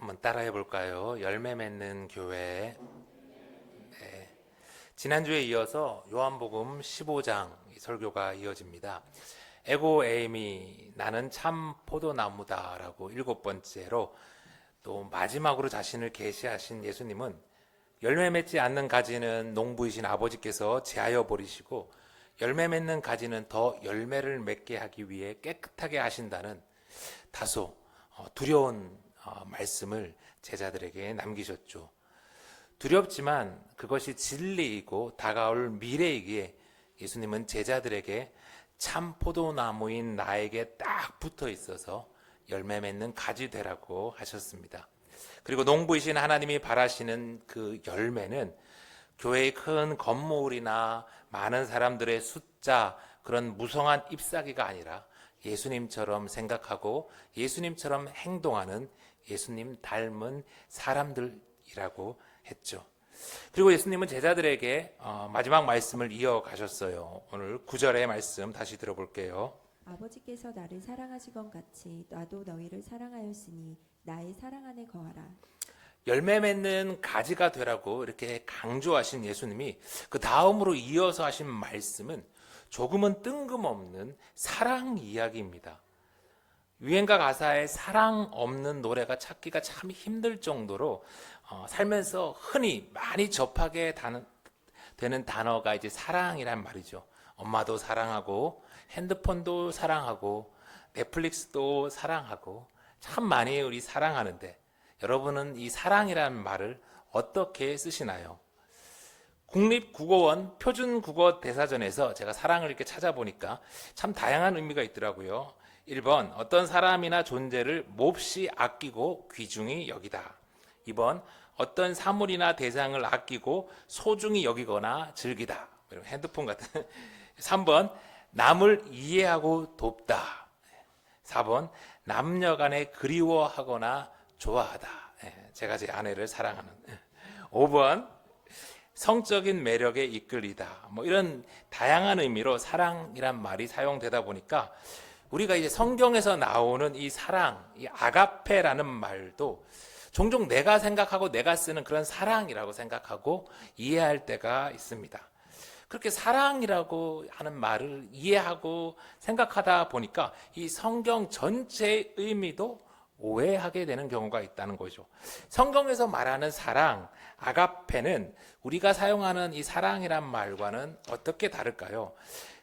한번 따라해 볼까요? 열매 맺는 교회. 네. 지난주에 이어서 요한복음 15장 설교가 이어집니다. 에고 에이미 나는 참 포도나무다라고 7번째로 또 마지막으로 자신을 계시하신 예수님은 열매 맺지 않는 가지는 농부이신 아버지께서 제하여 버리시고 열매 맺는 가지는 더 열매를 맺게 하기 위해 깨끗하게 하신다는 다소 두려운 말씀을 제자들에게 남기셨죠. 두렵지만 그것이 진리이고 다가올 미래이기에 예수님은 제자들에게 참 포도나무인 나에게 딱 붙어 있어서 열매 맺는 가지 되라고 하셨습니다. 그리고 농부이신 하나님이 바라시는 그 열매는 교회의 큰 건물이나 많은 사람들의 숫자, 그런 무성한 잎사귀가 아니라 예수님처럼 생각하고 예수님처럼 행동하는 예수님 닮은 사람들이라고 했죠. 그리고 예수님은 제자들에게 마지막 말씀을 이어가셨어요. 오늘 9절의 말씀 다시 들어볼게요. 아버지께서 나를 사랑하신 것 같이 나도 너희를 사랑하였으니 나의 사랑 안에 거하라. 열매 맺는 가지가 되라고 이렇게 강조하신 예수님이 그 다음으로 이어서 하신 말씀은 조금은 뜬금없는 사랑 이야기입니다. 유행가 가사에 사랑 없는 노래가 찾기가 참 힘들 정도로 살면서 흔히 많이 접하게 되는 단어가 이제 사랑이란 말이죠. 엄마도 사랑하고 핸드폰도 사랑하고 넷플릭스도 사랑하고 참 많이 우리 사랑하는데 여러분은 이 사랑이라는 말을 어떻게 쓰시나요? 국립국어원 표준국어 대사전에서 제가 사랑을 이렇게 찾아보니까 참 다양한 의미가 있더라고요. 1번 어떤 사람이나 존재를 몹시 아끼고 귀중히 여기다. 2번 어떤 사물이나 대상을 아끼고 소중히 여기거나 즐기다. 핸드폰 같은. 3번 남을 이해하고 돕다. 4번 남녀간에 그리워하거나 좋아하다. 제가 제 아내를 사랑하는. 5번 성적인 매력에 이끌리다. 이런 다양한 의미로 사랑이란 말이 사용되다 보니까 우리가 이제 성경에서 나오는 이 사랑, 이 아가페라는 말도 종종 내가 생각하고 내가 쓰는 그런 사랑이라고 생각하고 이해할 때가 있습니다. 그렇게 사랑이라고 하는 말을 이해하고 생각하다 보니까 이 성경 전체의 의미도 오해하게 되는 경우가 있다는 거죠. 성경에서 말하는 사랑, 아가페는 우리가 사용하는 이 사랑이란 말과는 어떻게 다를까요?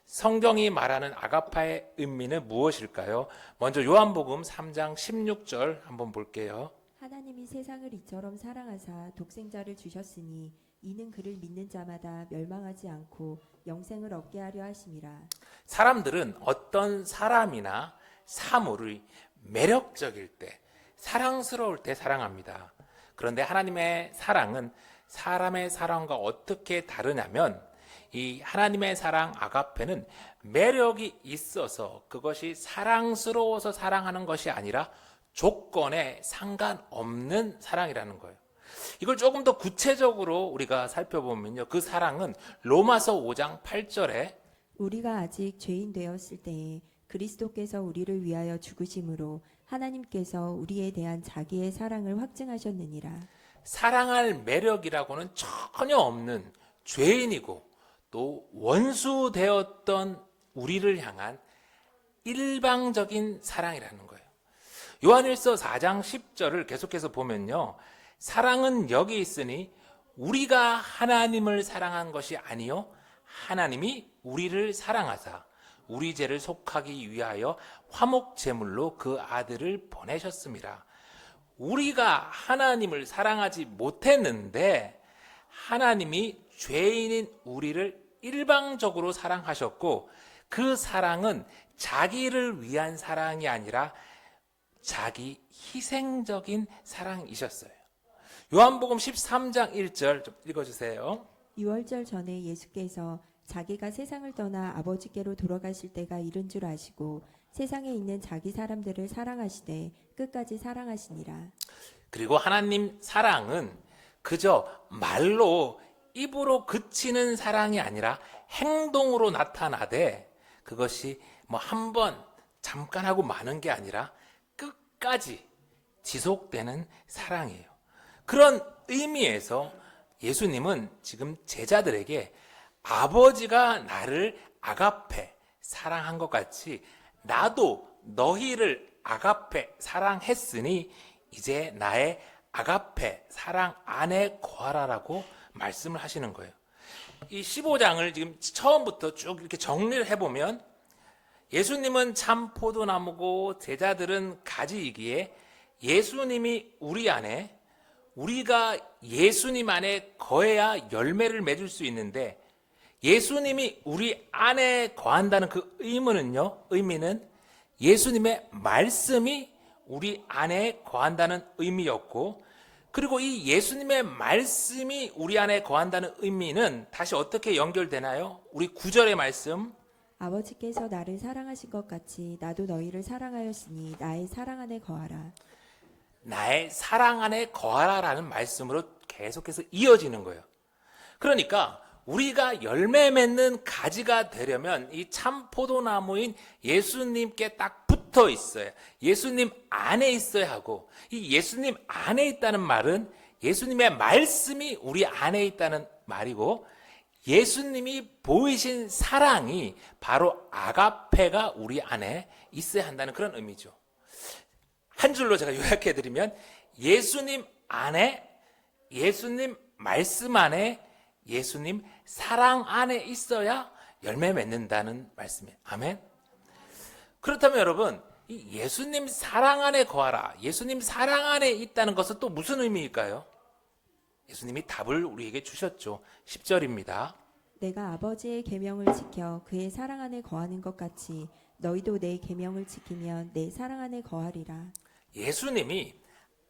성경이 말하는 아가파의 의미는 무엇일까요? 먼저 요한복음 3장 16절 한번 볼게요. 하나님이 세상을 이처럼 사랑하사 독생자를 주셨으니 이는 그를 믿는 자마다 멸망하지 않고 영생을 얻게 하려 하심이라. 사람들은 어떤 사람이나 사물이 매력적일 때, 사랑스러울 때 사랑합니다. 그런데 하나님의 사랑은 사람의 사랑과 어떻게 다르냐면 이 하나님의 사랑 아가페는 매력이 있어서 그것이 사랑스러워서 사랑하는 것이 아니라 조건에 상관없는 사랑이라는 거예요. 이걸 조금 더 구체적으로 우리가 살펴보면요. 그 사랑은 로마서 5장 8절에 우리가 아직 죄인 되었을 때에 그리스도께서 우리를 위하여 죽으심으로 하나님께서 우리에 대한 자기의 사랑을 확증하셨느니라. 사랑할 매력이라고는 전혀 없는 죄인이고 또 원수 되었던 우리를 향한 일방적인 사랑이라는 거예요. 요한일서 4장 10절을 계속해서 보면요. 사랑은 여기 있으니 우리가 하나님을 사랑한 것이 아니요 하나님이 우리를 사랑하사 우리 죄를 속하기 위하여 화목 제물로 그 아들을 보내셨습니다. 우리가 하나님을 사랑하지 못했는데 하나님이 죄인인 우리를 일방적으로 사랑하셨고 그 사랑은 자기를 위한 사랑이 아니라 자기 희생적인 사랑이셨어요. 요한복음 13장 1절 좀 읽어주세요. 유월절 전에 예수께서 자기가 세상을 떠나 아버지께로 돌아가실 때가 이른 줄 아시고 세상에 있는 자기 사람들을 사랑하시되 끝까지 사랑하시니라. 그리고 하나님 사랑은 그저 말로 입으로 그치는 사랑이 아니라 행동으로 나타나되 그것이 한 번 잠깐 하고 마는 게 아니라 끝까지 지속되는 사랑이에요. 그런 의미에서 예수님은 지금 제자들에게 아버지가 나를 아가페 사랑한 것 같이 나도 너희를 아가페 사랑했으니 이제 나의 아가페 사랑 안에 거하라라고 말씀을 하시는 거예요. 이 15장을 지금 처음부터 쭉 이렇게 정리를 해보면 예수님은 참 포도나무고 제자들은 가지이기에 예수님이 우리 안에, 우리가 예수님 안에 거해야 열매를 맺을 수 있는데 예수님이 우리 안에 거한다는 그 의미는 예수님의 말씀이 우리 안에 거한다는 의미였고, 그리고 이 예수님의 말씀이 우리 안에 거한다는 의미는 다시 어떻게 연결되나요? 우리 9절의 말씀, 아버지께서 나를 사랑하신 것 같이 나도 너희를 사랑하였으니 나의 사랑 안에 거하라. 나의 사랑 안에 거하라라는 말씀으로 계속해서 이어지는 거예요. 그러니까 우리가 열매 맺는 가지가 되려면 이 참 포도나무인 예수님께 딱 붙어 있어야, 예수님 안에 있어야 하고, 이 예수님 안에 있다는 말은 예수님의 말씀이 우리 안에 있다는 말이고, 예수님이 보이신 사랑이 바로 아가페가 우리 안에 있어야 한다는 그런 의미죠. 한 줄로 제가 요약해드리면 예수님 안에, 예수님 말씀 안에, 예수님 사랑 안에 있어야 열매 맺는다는 말씀이에요. 아멘. 그렇다면 여러분, 이 예수님 사랑 안에 거하라, 예수님 사랑 안에 있다는 것은 또 무슨 의미일까요? 예수님이 답을 우리에게 주셨죠. 10절입니다. 내가 아버지의 계명을 지켜 그의 사랑 안에 거하는 것 같이 너희도 내 계명을 지키면 내 사랑 안에 거하리라. 예수님이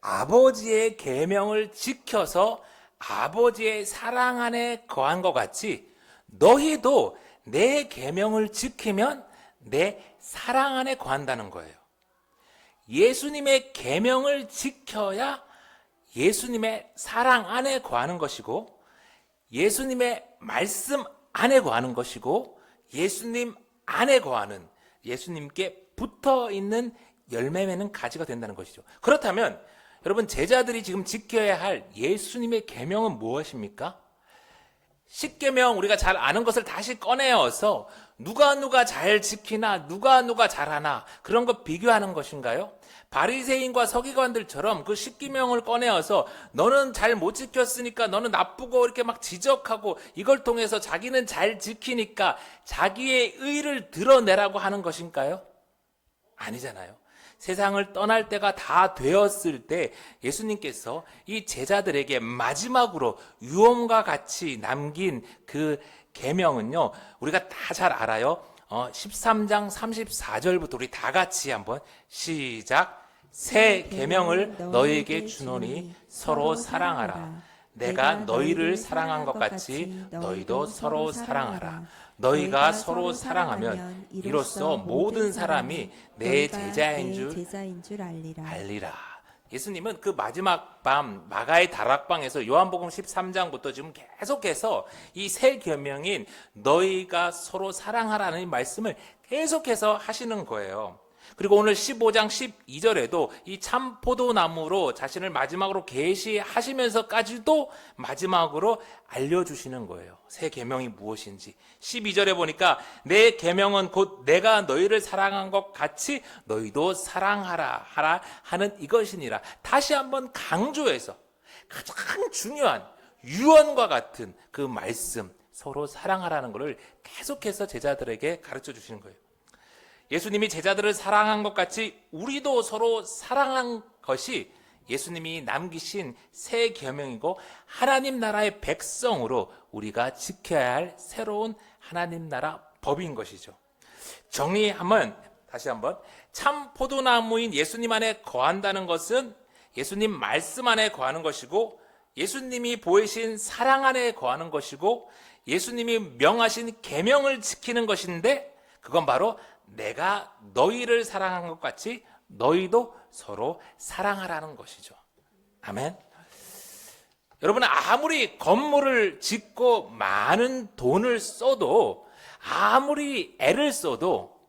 아버지의 계명을 지켜서 아버지의 사랑 안에 거한 것 같이 너희도 내 계명을 지키면 내 사랑 안에 거한다는 거예요. 예수님의 계명을 지켜야 예수님의 사랑 안에 거하는 것이고, 예수님의 말씀 안에 거하는 것이고, 예수님 안에 거하는, 예수님께 붙어 있는 열매 맺는 가지가 된다는 것이죠. 그렇다면 여러분, 제자들이 지금 지켜야 할 예수님의 계명은 무엇입니까? 10계명, 우리가 잘 아는 것을 다시 꺼내어서 누가 잘 지키나 누가 잘하나 그런 거 비교하는 것인가요? 바리새인과 서기관들처럼 그 10계명을 꺼내어서 너는 잘 못 지켰으니까 너는 나쁘고 이렇게 막 지적하고, 이걸 통해서 자기는 잘 지키니까 자기의 의를 드러내라고 하는 것인가요? 아니잖아요. 세상을 떠날 때가 다 되었을 때 예수님께서 이 제자들에게 마지막으로 유언과 같이 남긴 그 계명은요, 우리가 다 잘 알아요. 13장 34절부터 우리 다 같이 한번 시작. 새 계명을 너희에게 주노니 서로 사랑하라. 내가 너희를 사랑한 것 같이 너희도 서로 사랑하라. 너희가 서로 사랑하면 이로써 모든 사람이 내 제자인 줄 알리라. 예수님은 그 마지막 밤 마가의 다락방에서 요한복음 13장부터 지금 계속해서 이 새 계명인 너희가 서로 사랑하라는 말씀을 계속해서 하시는 거예요. 그리고 오늘 15장 12절에도 이 참 포도나무로 자신을 마지막으로 계시하시면서까지도 마지막으로 알려주시는 거예요. 새 계명이 무엇인지. 12절에 보니까 내 계명은 곧 내가 너희를 사랑한 것 같이 너희도 사랑하라 하는 이것이니라. 다시 한번 강조해서 가장 중요한 유언과 같은 그 말씀, 서로 사랑하라는 것을 계속해서 제자들에게 가르쳐 주시는 거예요. 예수님이 제자들을 사랑한 것 같이 우리도 서로 사랑한 것이 예수님이 남기신 새 계명이고, 하나님 나라의 백성으로 우리가 지켜야 할 새로운 하나님 나라 법인 것이죠. 정리하면 다시 한번, 참 포도나무인 예수님 안에 거한다는 것은 예수님 말씀 안에 거하는 것이고, 예수님이 보이신 사랑 안에 거하는 것이고, 예수님이 명하신 계명을 지키는 것인데, 그건 바로 내가 너희를 사랑한 것 같이 너희도 서로 사랑하라는 것이죠. 아멘. 여러분, 아무리 건물을 짓고 많은 돈을 써도, 아무리 애를 써도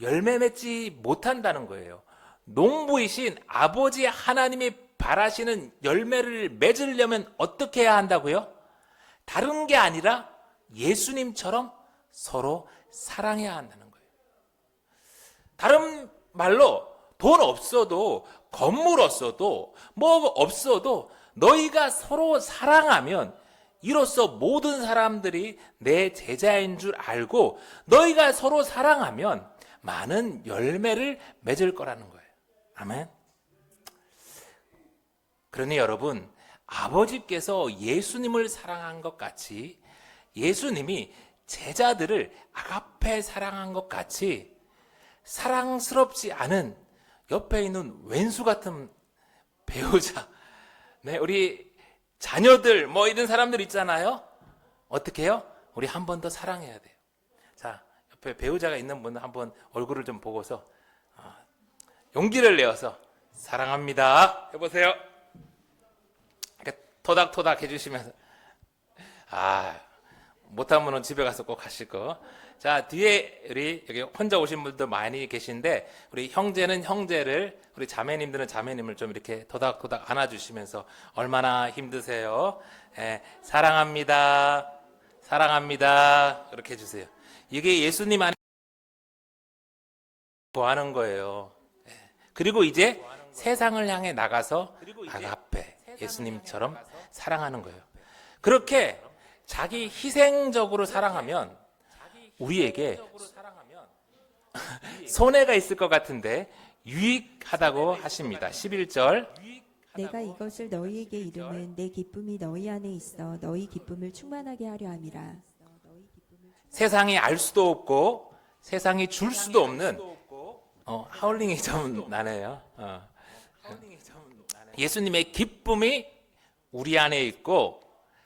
열매 맺지 못한다는 거예요. 농부이신 아버지 하나님이 바라시는 열매를 맺으려면 어떻게 해야 한다고요? 다른 게 아니라 예수님처럼 서로 사랑해야 한다는 거예요. 다른 말로 돈 없어도 건물 없어도 뭐 없어도 너희가 서로 사랑하면 이로써 모든 사람들이 내 제자인 줄 알고 너희가 서로 사랑하면 많은 열매를 맺을 거라는 거예요. 아멘. 그러니 여러분, 아버지께서 예수님을 사랑한 것 같이 예수님이 제자들을 아가페 사랑한 것 같이 사랑스럽지 않은 옆에 있는 왼수 같은 배우자, 네, 우리 자녀들 뭐 이런 사람들 있잖아요. 어떻게 해요? 우리 한 번 더 사랑해야 돼요. 자, 옆에 배우자가 있는 분은 한번 얼굴을 좀 보고서 용기를 내어서 사랑합니다 해보세요. 이렇게 토닥토닥 해주시면서 못하면 집에 가서 꼭 하실 거. 자, 뒤에 우리 여기 혼자 오신 분들 많이 계신데 우리 형제는 형제를, 우리 자매님들은 자매님을 좀 이렇게 토닥토닥 안아주시면서 얼마나 힘드세요? 사랑합니다. 사랑합니다. 이렇게 해주세요. 이게 예수님 안에 구하는 거예요. 그리고 이제 세상을 향해 나가서 아가페, 예수님처럼 사랑하는 거예요. 그렇게 자기 희생적으로 사랑하면 우리에게 손해가 있을 것 같은데 유익하다고 하십니다. 11절. 내가 이것을 너희에게 이르면 내 기쁨이 너희 안에 있어 너희 기쁨을 충만하게 하려 함이라. 세상이 알 수도 없고 세상이 줄 수도 없는 하울링이 좀 나네요. 예수님의 기쁨이 우리 안에 있고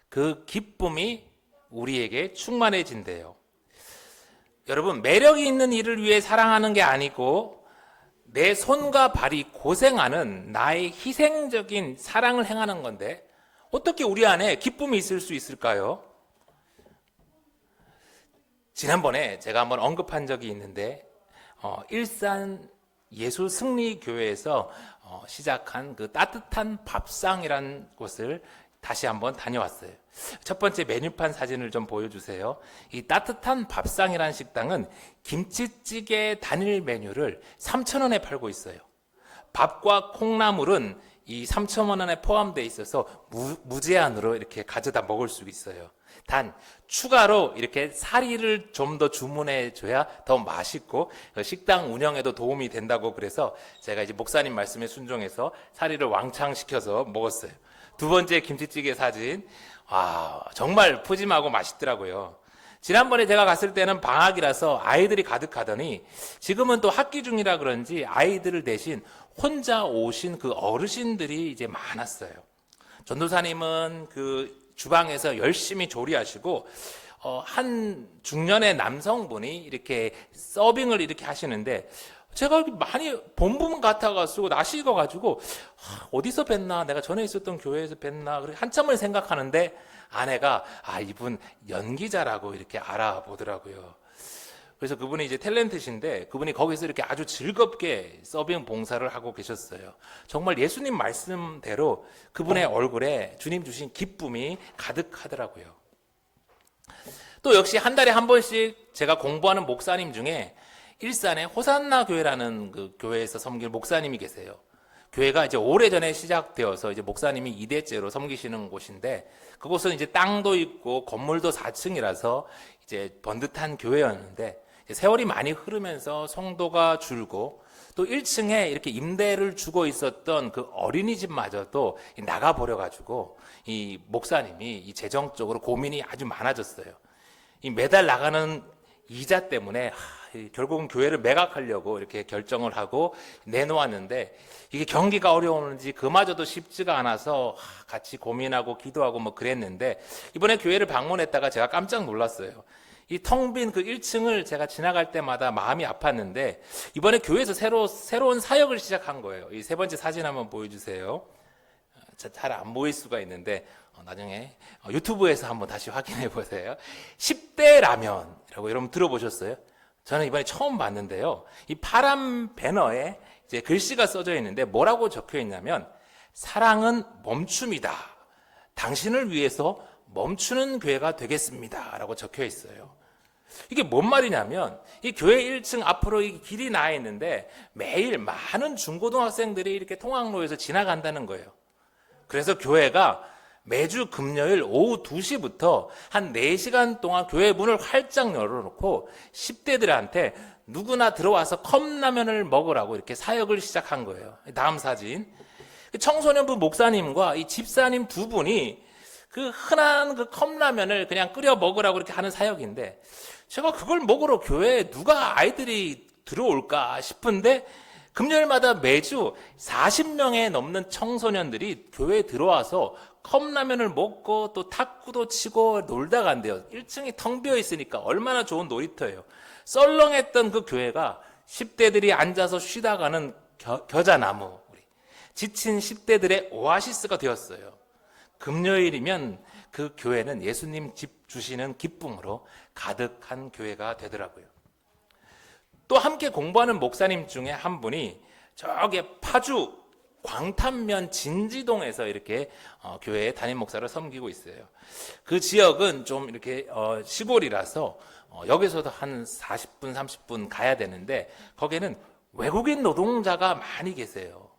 그 기쁨이 우리에게 충만해진대요. 여러분, 매력이 있는 일을 위해 사랑하는 게 아니고 내 손과 발이 고생하는 나의 희생적인 사랑을 행하는 건데 어떻게 우리 안에 기쁨이 있을 수 있을까요? 지난번에 제가 한번 언급한 적이 있는데 일산 예수 승리 교회에서 시작한 그 따뜻한 밥상이라는 곳을 다시 한번 다녀왔어요. 첫 번째 메뉴판 사진을 좀 보여주세요. 이 따뜻한 밥상이라는 식당은 김치찌개 단일 메뉴를 3,000원에 팔고 있어요. 밥과 콩나물은 이 3,000원에 포함되어 있어서 무제한으로 이렇게 가져다 먹을 수 있어요. 단 추가로 이렇게 사리를 좀 더 주문해 줘야 더 맛있고 식당 운영에도 도움이 된다고 그래서 제가 이제 목사님 말씀에 순종해서 사리를 왕창 시켜서 먹었어요. 두 번째 김치찌개 사진, 정말 푸짐하고 맛있더라고요. 지난번에 제가 갔을 때는 방학이라서 아이들이 가득하더니 지금은 또 학기 중이라 그런지 아이들을 대신 혼자 오신 그 어르신들이 이제 많았어요. 전도사님은 그 주방에서 열심히 조리하시고 한 중년의 남성분이 이렇게 서빙을 이렇게 하시는데 제가 많이 본분 같아가지고 낯이 익어가지고 어디서 뵀나, 내가 전에 있었던 교회에서 뵀나 그렇게 한참을 생각하는데 아내가 이분 연기자라고 이렇게 알아보더라고요. 그래서 그분이 이제 탤런트신데 그분이 거기서 이렇게 아주 즐겁게 서빙 봉사를 하고 계셨어요. 정말 예수님 말씀대로 그분의 얼굴에 주님 주신 기쁨이 가득하더라고요. 또 역시 한 달에 한 번씩 제가 공부하는 목사님 중에 일산에 호산나 교회라는 그 교회에서 섬길 목사님이 계세요. 교회가 이제 오래전에 시작되어서 이제 목사님이 2대째로 섬기시는 곳인데 그곳은 이제 땅도 있고 건물도 4층이라서 이제 번듯한 교회였는데 세월이 많이 흐르면서 성도가 줄고 또 1층에 이렇게 임대를 주고 있었던 그 어린이집마저도 나가버려가지고 이 목사님이 이 재정적으로 고민이 아주 많아졌어요. 이 매달 나가는 이자 때문에 결국은 교회를 매각하려고 이렇게 결정을 하고 내놓았는데 이게 경기가 어려우는지 그마저도 쉽지가 않아서 같이 고민하고 기도하고 뭐 그랬는데 이번에 교회를 방문했다가 제가 깜짝 놀랐어요. 이 텅 빈 그 1층을 제가 지나갈 때마다 마음이 아팠는데 이번에 교회에서 새로운 사역을 시작한 거예요. 이 세 번째 사진 한번 보여주세요. 잘 안 보일 수가 있는데 나중에 유튜브에서 한번 다시 확인해 보세요. 10대 라면이라고 여러분 들어보셨어요? 저는 이번에 처음 봤는데요. 이 파란 배너에 이제 글씨가 써져 있는데 뭐라고 적혀 있냐면 사랑은 멈춤이다. 당신을 위해서 멈추는 교회가 되겠습니다. 라고 적혀 있어요. 이게 뭔 말이냐면 이 교회 1층 앞으로 이 길이 나 있는데 매일 많은 중고등학생들이 이렇게 통학로에서 지나간다는 거예요. 그래서 교회가 매주 금요일 오후 2시부터 한 4시간 동안 교회 문을 활짝 열어놓고 10대들한테 누구나 들어와서 컵라면을 먹으라고 이렇게 사역을 시작한 거예요. 다음 사진. 청소년부 목사님과 이 집사님 두 분이 그 흔한 그 컵라면을 그냥 끓여 먹으라고 이렇게 하는 사역인데 제가 그걸 먹으러 교회에 누가 아이들이 들어올까 싶은데 금요일마다 매주 40명에 넘는 청소년들이 교회에 들어와서 컵라면을 먹고 또 탁구도 치고 놀다 간대요. 1층이 텅 비어 있으니까 얼마나 좋은 놀이터예요. 썰렁했던 그 교회가 10대들이 앉아서 쉬다 가는 겨자나무, 지친 10대들의 오아시스가 되었어요. 금요일이면 그 교회는 예수님 집 주시는 기쁨으로 가득한 교회가 되더라고요. 또 함께 공부하는 목사님 중에 한 분이 저기 파주 광탄면 진지동에서 이렇게 교회의 담임 목사를 섬기고 있어요. 그 지역은 좀 이렇게 시골이라서 여기서도 한 40분, 30분 가야 되는데 거기는 외국인 노동자가 많이 계세요.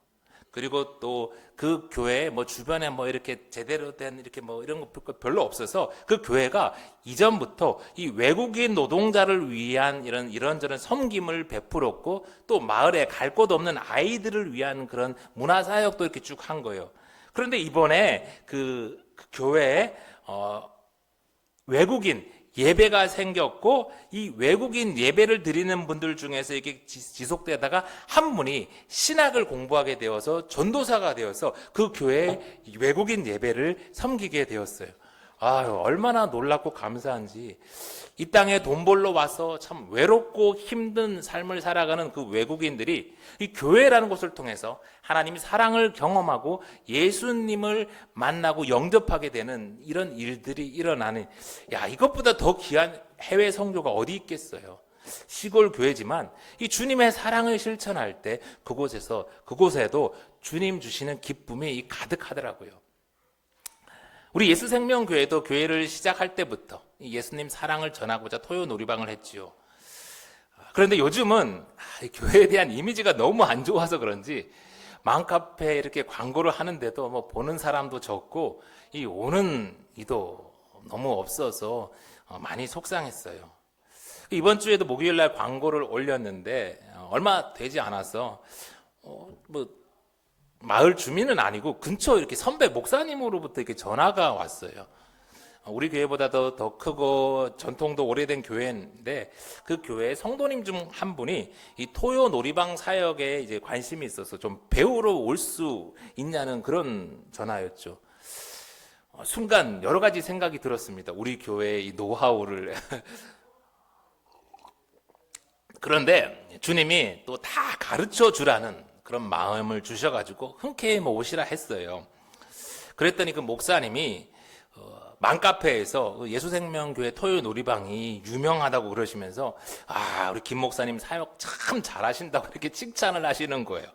그리고 또 그 교회 뭐 주변에 뭐 이렇게 제대로 된 이렇게 뭐 이런 거 별로 없어서 그 교회가 이전부터 이 외국인 노동자를 위한 이런저런 섬김을 베풀었고 또 마을에 갈 곳 없는 아이들을 위한 그런 문화 사역도 이렇게 쭉 한 거예요. 그런데 이번에 그 교회에 외국인 예배가 생겼고 이 외국인 예배를 드리는 분들 중에서 이게 지속되다가 한 분이 신학을 공부하게 되어서 전도사가 되어서 그 교회에 외국인 예배를 섬기게 되었어요. 아유, 얼마나 놀랍고 감사한지. 이 땅에 돈 벌러 와서 참 외롭고 힘든 삶을 살아가는 그 외국인들이 이 교회라는 곳을 통해서 하나님의 사랑을 경험하고 예수님을 만나고 영접하게 되는 이런 일들이 일어나는, 야, 이것보다 더 귀한 해외 선교가 어디 있겠어요. 시골 교회지만 이 주님의 사랑을 실천할 때 그곳에도 주님 주시는 기쁨이 가득하더라고요. 우리 예수생명교회도 교회를 시작할 때부터 예수님 사랑을 전하고자 토요 놀이방을 했지요. 그런데 요즘은 교회에 대한 이미지가 너무 안 좋아서 그런지 맘카페에 이렇게 광고를 하는데도 뭐 보는 사람도 적고 이 오는 이도 너무 없어서 많이 속상했어요. 이번 주에도 목요일 날 광고를 올렸는데 얼마 되지 않아서 마을 주민은 아니고 근처 이렇게 선배 목사님으로부터 이렇게 전화가 왔어요. 우리 교회보다도 더 크고 전통도 오래된 교회인데 그 교회 성도님 중 한 분이 이 토요 놀이방 사역에 이제 관심이 있어서 좀 배우러 올 수 있냐는 그런 전화였죠. 순간 여러 가지 생각이 들었습니다. 우리 교회의 이 노하우를. 그런데 주님이 또 다 가르쳐 주라는 그런 마음을 주셔가지고 흔쾌히 오시라 했어요. 그랬더니 그 목사님이 맘카페에서 예수생명교회 토요 놀이방이 유명하다고 그러시면서 우리 김 목사님 사역 참 잘하신다고 이렇게 칭찬을 하시는 거예요.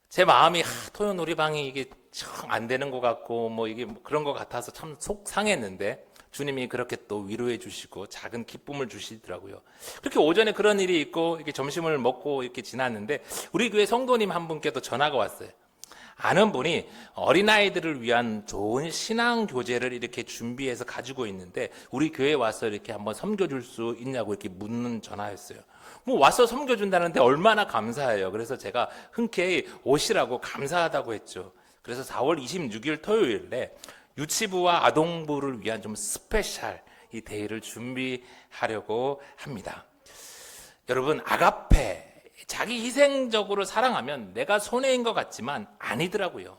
제 마음이 토요 놀이방이 이게 참 안 되는 것 같고 뭐 이게 그런 것 같아서 참 속상했는데 주님이 그렇게 또 위로해 주시고 작은 기쁨을 주시더라고요. 그렇게 오전에 그런 일이 있고 이렇게 점심을 먹고 이렇게 지났는데 우리 교회 성도님 한 분께도 전화가 왔어요. 아는 분이 어린아이들을 위한 좋은 신앙 교재를 이렇게 준비해서 가지고 있는데 우리 교회에 와서 이렇게 한번 섬겨줄 수 있냐고 이렇게 묻는 전화였어요. 뭐 와서 섬겨준다는데 얼마나 감사해요. 그래서 제가 흔쾌히 오시라고 감사하다고 했죠. 그래서 4월 26일 토요일에 유치부와 아동부를 위한 좀 스페셜 이 데이를 준비하려고 합니다. 여러분, 아가페, 자기 희생적으로 사랑하면 내가 손해인 것 같지만 아니더라고요.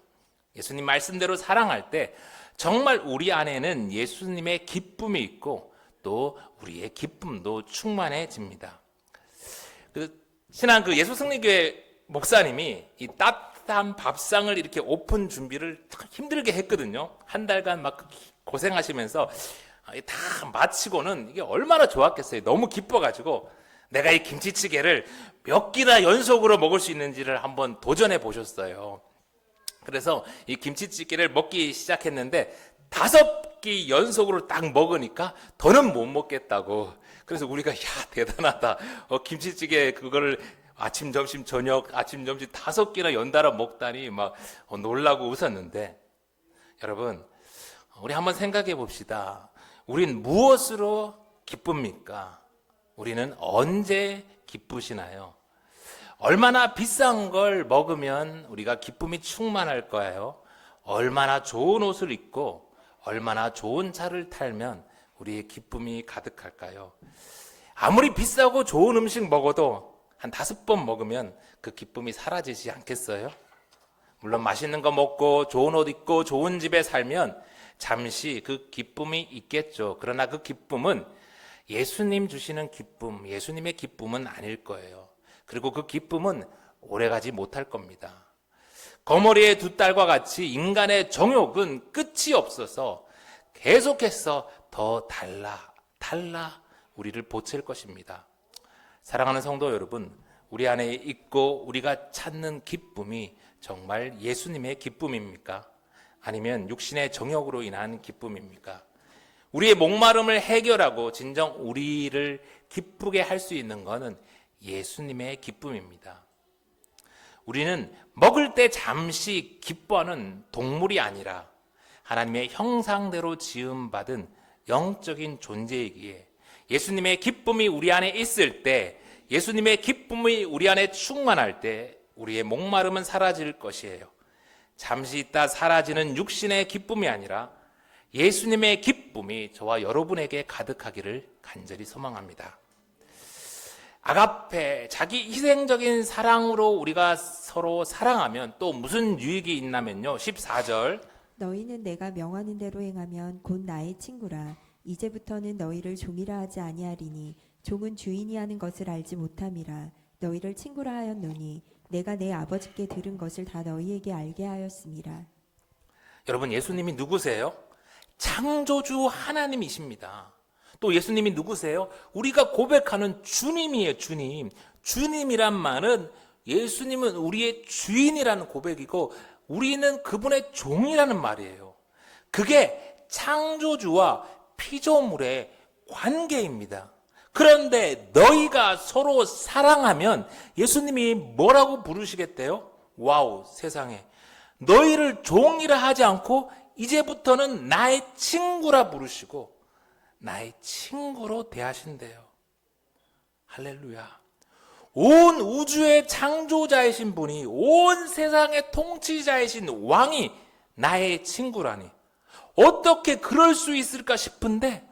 예수님 말씀대로 사랑할 때 정말 우리 안에는 예수님의 기쁨이 있고 또 우리의 기쁨도 충만해집니다. 신한 예수승리교회 목사님이 이 따뜻한 밥상을 이렇게 오픈 준비를 힘들게 했거든요. 한 달간 막 고생하시면서 다 마치고는 이게 얼마나 좋았겠어요. 너무 기뻐가지고 내가 이 김치찌개를 몇 끼나 연속으로 먹을 수 있는지를 한번 도전해 보셨어요. 그래서 이 김치찌개를 먹기 시작했는데 5끼 연속으로 딱 먹으니까 더는 못 먹겠다고. 그래서 우리가 야 대단하다. 김치찌개 그거를 아침 점심 저녁 5끼나 연달아 먹다니 막 놀라고 웃었는데, 여러분 우리 한번 생각해 봅시다. 우린 무엇으로 기쁩니까? 우리는 언제 기쁘시나요? 얼마나 비싼 걸 먹으면 우리가 기쁨이 충만할 거예요? 얼마나 좋은 옷을 입고 얼마나 좋은 차를 탈면 우리의 기쁨이 가득할까요? 아무리 비싸고 좋은 음식 먹어도 한 5번 먹으면 그 기쁨이 사라지지 않겠어요? 물론 맛있는 거 먹고 좋은 옷 입고 좋은 집에 살면 잠시 그 기쁨이 있겠죠. 그러나 그 기쁨은 예수님 주시는 기쁨, 예수님의 기쁨은 아닐 거예요. 그리고 그 기쁨은 오래가지 못할 겁니다. 거머리의 2딸과 같이 인간의 정욕은 끝이 없어서 계속해서 더 달라 우리를 보챌 것입니다. 사랑하는 성도 여러분, 우리 안에 있고 우리가 찾는 기쁨이 정말 예수님의 기쁨입니까? 아니면 육신의 정욕으로 인한 기쁨입니까? 우리의 목마름을 해결하고 진정 우리를 기쁘게 할 수 있는 것은 예수님의 기쁨입니다. 우리는 먹을 때 잠시 기뻐하는 동물이 아니라 하나님의 형상대로 지음받은 영적인 존재이기에 예수님의 기쁨이 우리 안에 있을 때, 예수님의 기쁨이 우리 안에 충만할 때 우리의 목마름은 사라질 것이에요. 잠시 있다 사라지는 육신의 기쁨이 아니라 예수님의 기쁨이 저와 여러분에게 가득하기를 간절히 소망합니다. 아가페, 자기 희생적인 사랑으로 우리가 서로 사랑하면 또 무슨 유익이 있냐면요. 14절. 너희는 내가 명하는 대로 행하면 곧 나의 친구라. 이제부터는 너희를 종이라 하지 아니하리니 종은 주인이 하는 것을 알지 못함이라. 너희를 친구라 하였노니 내가 내 아버지께 들은 것을 다 너희에게 알게 하였음이라. 여러분, 예수님이 누구세요? 창조주 하나님이십니다. 또 예수님이 누구세요? 우리가 고백하는 주님이에요. 주님. 주님이란 말은 예수님은 우리의 주인이라는 고백이고 우리는 그분의 종이라는 말이에요. 그게 창조주와 피조물의 관계입니다. 그런데 너희가 서로 사랑하면 예수님이 뭐라고 부르시겠대요? 와우, 세상에. 너희를 종이라 하지 않고 이제부터는 나의 친구라 부르시고 나의 친구로 대하신대요. 할렐루야. 온 우주의 창조자이신 분이, 온 세상의 통치자이신 왕이 나의 친구라니 어떻게 그럴 수 있을까 싶은데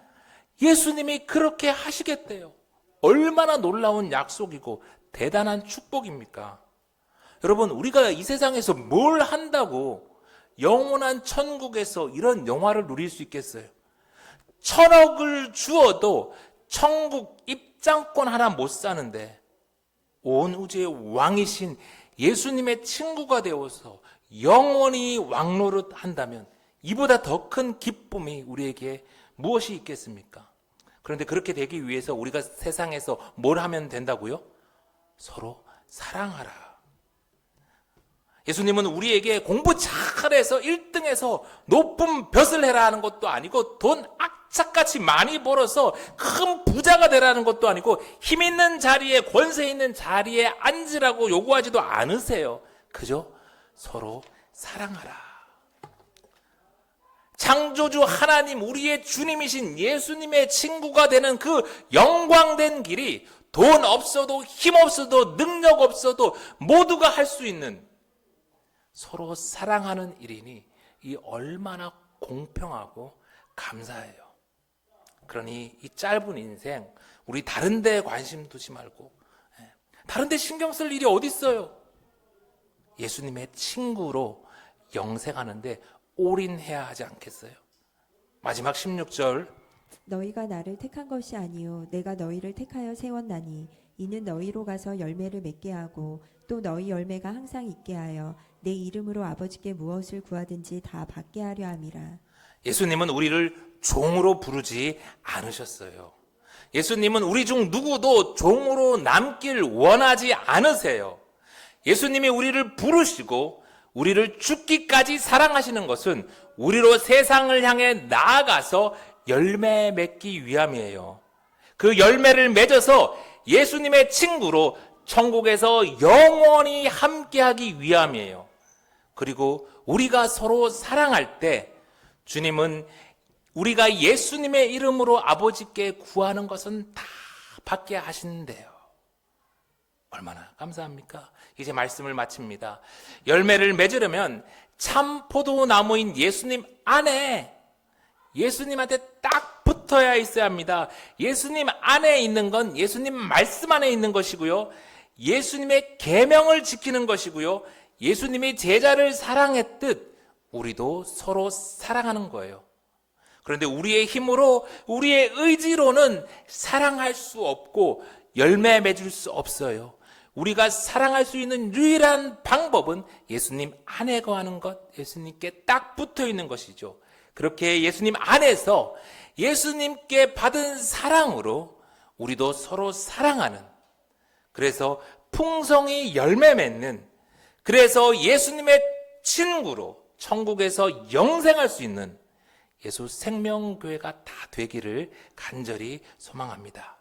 예수님이 그렇게 하시겠대요. 얼마나 놀라운 약속이고 대단한 축복입니까? 여러분, 우리가 이 세상에서 뭘 한다고 영원한 천국에서 이런 영화를 누릴 수 있겠어요? 1,000억을 주어도 천국 입장권 하나 못 사는데 온 우주의 왕이신 예수님의 친구가 되어서 영원히 왕노릇 한다면 이보다 더 큰 기쁨이 우리에게 무엇이 있겠습니까? 그런데 그렇게 되기 위해서 우리가 세상에서 뭘 하면 된다고요? 서로 사랑하라. 예수님은 우리에게 공부 잘해서 1등해서 높은 벼슬 해라 하는 것도 아니고 돈 악착같이 많이 벌어서 큰 부자가 되라는 것도 아니고 힘 있는 자리에, 권세 있는 자리에 앉으라고 요구하지도 않으세요. 그저 서로 사랑하라. 창조주 하나님, 우리의 주님이신 예수님의 친구가 되는 그 영광된 길이 돈 없어도 힘 없어도 능력 없어도 모두가 할 수 있는 서로 사랑하는 일이니 이 얼마나 공평하고 감사해요. 그러니 이 짧은 인생 우리 다른 데 관심 두지 말고 다른 데 신경 쓸 일이 어디 있어요? 예수님의 친구로 영생하는데 올인해야 하지 않겠어요? 마지막 16절. 너희가 나를 택한 것이 아니요 내가 너희를 택하여 세웠나니 이는 너희로 가서 열매를 맺게 하고 또 너희 열매가 항상 있게 하여 내 이름으로 아버지께 무엇을 구하든지 다 받게 하려 함이라. 예수님은 우리를 종으로 부르지 않으셨어요. 예수님은 우리 중 누구도 종으로 남길 원하지 않으세요. 예수님이 우리를 부르시고 우리를 죽기까지 사랑하시는 것은 우리로 세상을 향해 나아가서 열매 맺기 위함이에요. 그 열매를 맺어서 예수님의 친구로 천국에서 영원히 함께하기 위함이에요. 그리고 우리가 서로 사랑할 때 주님은 우리가 예수님의 이름으로 아버지께 구하는 것은 다 받게 하신대요. 얼마나 감사합니까? 이제 말씀을 마칩니다. 열매를 맺으려면 참 포도나무인 예수님 안에 예수님한테 딱 붙어야 있어야 합니다. 예수님 안에 있는 건 예수님 말씀 안에 있는 것이고요. 예수님의 계명을 지키는 것이고요. 예수님이 제자를 사랑했듯 우리도 서로 사랑하는 거예요. 그런데 우리의 힘으로, 우리의 의지로는 사랑할 수 없고 열매 맺을 수 없어요. 우리가 사랑할 수 있는 유일한 방법은 예수님 안에 거하는 것, 예수님께 딱 붙어 있는 것이죠. 그렇게 예수님 안에서 예수님께 받은 사랑으로 우리도 서로 사랑하는, 그래서 풍성히 열매 맺는, 그래서 예수님의 친구로 천국에서 영생할 수 있는 예수 생명교회가 다 되기를 간절히 소망합니다.